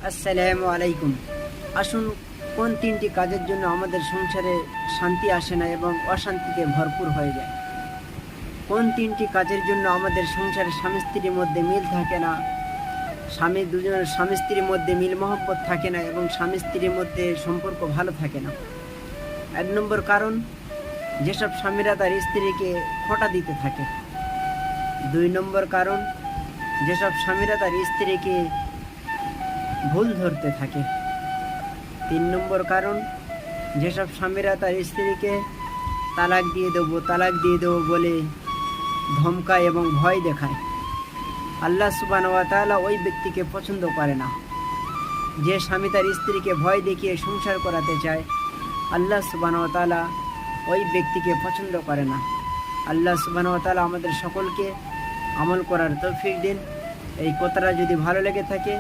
আসসালামু আলাইকুম। আসুন, কোন তিনটি কাজের জন্য আমাদের সংসারে শান্তি আসে না এবং অশান্তিতে ভরপুর হয়ে যায়? কোন তিনটি কাজের জন্য আমাদের সংসারে স্বামী স্ত্রীর মধ্যে মিল থাকে না, স্বামী স্ত্রীর মধ্যে মিল মহব্বত থাকে না এবং স্বামী স্ত্রীর মধ্যে সম্পর্ক ভালো থাকে না? 1 নম্বর কারণ, যেসব স্বামীরা তার স্ত্রীকে খোঁটা দিতে থাকে। 2 নম্বর কারণ, যেসব স্বামীরা তার স্ত্রীকে ভুল ধরতে থাকে। 3 নম্বর কারণ, যেসব স্বামীরা তার স্ত্রীকে তালাক দিয়ে দেবো বলে ধমকায় এবং ভয় দেখায়। আল্লাহ সুবহানাহু ওয়া তাআলা ওই ব্যক্তিকে পছন্দ করে না। যে স্বামী তার স্ত্রীকে ভয় দেখিয়ে সংসার করাতে চায়, আল্লাহ সুবহানাহু ওয়া তাআলা ওই ব্যক্তিকে পছন্দ করে না। আল্লাহ সুবহানাহু ওয়া তাআলা আমাদের সকলকে আমল করার তৌফিক দিন। এই কথাটা যদি ভালো লেগে থাকে